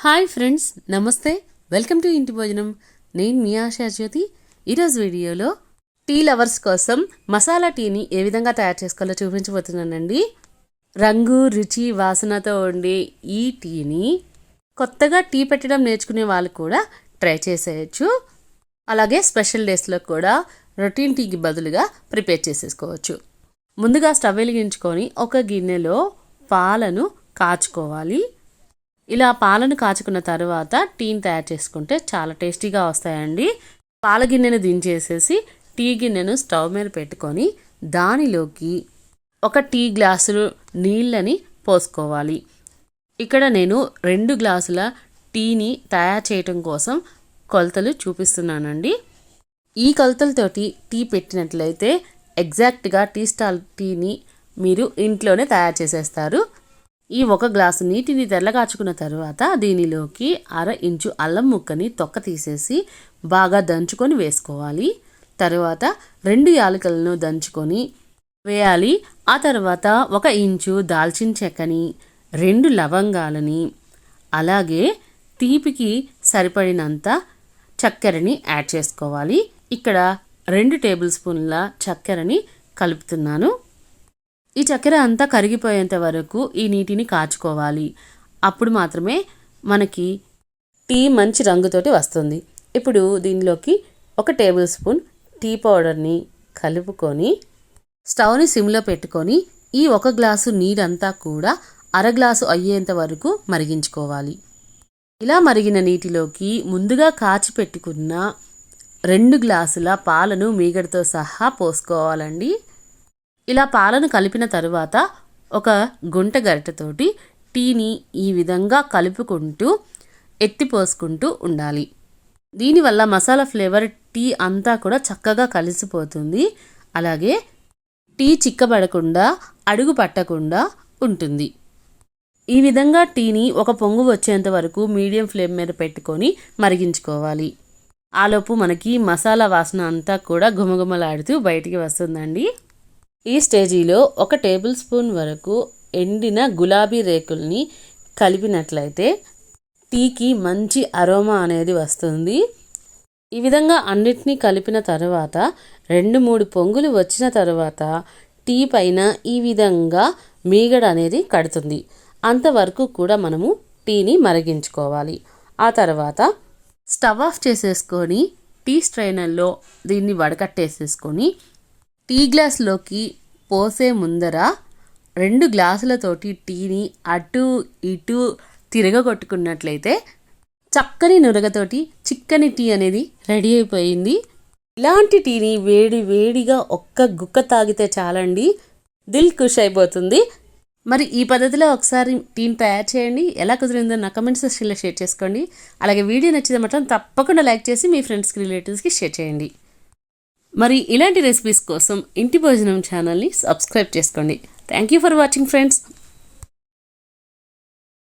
Hi friends, నమస్తే. Welcome to Intibhojanam. నేను మీ ఆశా జ్యోతి. ఈరోజు వీడియోలో టీ లవర్స్ కోసం మసాలా టీని ఏ విధంగా తయారు చేసుకోవాలో చూపించబోతున్నానండి. రంగు, రుచి, వాసనతో ఉండే ఈ టీని కొత్తగా టీ పెట్టడం నేర్చుకునే వాళ్ళు కూడా ట్రై చేసేయచ్చు. అలాగే స్పెషల్ డేస్లో కూడా రొటీన్ టీకి బదులుగా ప్రిపేర్ చేసేసుకోవచ్చు. ముందుగా స్టవ్ వెలిగించుకొని ఒక గిన్నెలో పాలను కాచుకోవాలి. ఇలా పాలను కాచుకున్న తర్వాత టీని తయారు చేసుకుంటే చాలా టేస్టీగా వస్తాయండి. పాల గిన్నెను దించేసేసి టీ గిన్నెను స్టవ్ మీద పెట్టుకొని దానిలోకి ఒక టీ గ్లాసులు నీళ్ళని పోసుకోవాలి. ఇక్కడ నేను 2 గ్లాసుల టీని తయారు చేయటం కోసం కొలతలు చూపిస్తున్నానండి. ఈ కొలతలతోటి టీ పెట్టినట్లయితే ఎగ్జాక్ట్గా టీ స్టాల్ టీని మీరు ఇంట్లోనే తయారు చేసేస్తారు. ఈ 1 గ్లాసు నీటిని తెల్లగాచుకున్న తర్వాత దీనిలోకి 1/2 ఇంచు అల్లం ముక్కని తొక్క తీసేసి బాగా దంచుకొని వేసుకోవాలి. తర్వాత 2 యాలకులను దంచుకొని వేయాలి. ఆ తర్వాత 1 ఇంచు దాల్చిన చెక్కని, 2 లవంగాలని, అలాగే తీపికి సరిపడినంత చక్కెరని యాడ్ చేసుకోవాలి. ఇక్కడ 2 టేబుల్ స్పూన్ల చక్కెరని కలుపుతున్నాను. ఈ చక్కెర అంతా కరిగిపోయేంత వరకు ఈ నీటిని కాచుకోవాలి. అప్పుడు మాత్రమే మనకి టీ మంచి రంగుతోటి వస్తుంది. ఇప్పుడు దీనిలోకి 1 టేబుల్ స్పూన్ టీ పౌడర్ని కలుపుకొని స్టవ్ని సిమ్లో పెట్టుకొని ఈ 1 గ్లాసు నీరంతా కూడా 1/2 గ్లాసు అయ్యేంత వరకు మరిగించుకోవాలి. ఇలా మరిగిన నీటిలోకి ముందుగా కాచి పెట్టుకున్న 2 గ్లాసుల పాలను మీగడతో సహా పోసుకోవాలండి. ఇలా పాలను కలిపిన తరువాత ఒక గుంట గరిటెతోటి టీని ఈ విధంగా కలుపుకుంటూ ఎత్తిపోసుకుంటూ ఉండాలి. దీనివల్ల మసాలా ఫ్లేవర్ టీ అంతా కూడా చక్కగా కలిసిపోతుంది. అలాగే టీ చిక్కబడకుండా, అడుగు పట్టకుండా ఉంటుంది. ఈ విధంగా టీని ఒక పొంగు వచ్చేంత వరకు మీడియం ఫ్లేమ్ మీద పెట్టుకొని మరిగించుకోవాలి. ఆలోపు మనకి మసాలా వాసన అంతా కూడా గుమగుమలాడుతూ బయటికి వస్తుందండి. ఈ స్టేజీలో 1 టేబుల్ స్పూన్ వరకు ఎండిన గులాబీ రేకుల్ని కలిపినట్లయితే టీకి మంచి అరోమా అనేది వస్తుంది. ఈ విధంగా అన్నిటినీ కలిపిన తర్వాత 2-3 పొంగులు వచ్చిన తర్వాత టీ పైన ఈ విధంగా మీగడ అనేది కడుతుంది. అంతవరకు కూడా మనము టీని మరిగించుకోవాలి. ఆ తర్వాత స్టవ్ ఆఫ్ చేసేసుకొని టీ స్ట్రైనర్లో దీన్ని వడకట్టేసేసుకొని టీ గ్లాస్లోకి పోసే ముందర 2 గ్లాసులతోటి టీని అటు ఇటు తిరగగొట్టుకున్నట్లయితే చక్కని నురగతోటి చిక్కని టీ అనేది రెడీ అయిపోయింది. ఇలాంటి టీని వేడి వేడిగా ఒక్క గుక్క తాగితే చాలండి, దిల్ ఖుష్ అయిపోతుంది. మరి ఈ పద్ధతిలో ఒకసారి టీని తయారు చేయండి. ఎలా కుదిరిందో నా కమెంట్ సెక్షన్లో షేర్ చేసుకోండి. అలాగే వీడియో నచ్చితే మాత్రం తప్పకుండా లైక్ చేసి మీ ఫ్రెండ్స్కి, రిలేటివ్స్కి షేర్ చేయండి. మరి ఇలాంటి రెసిపీస్ కోసం ఇంటి భోజనం ఛానల్ని సబ్స్క్రైబ్ చేసుకోండి. Thank you for watching friends.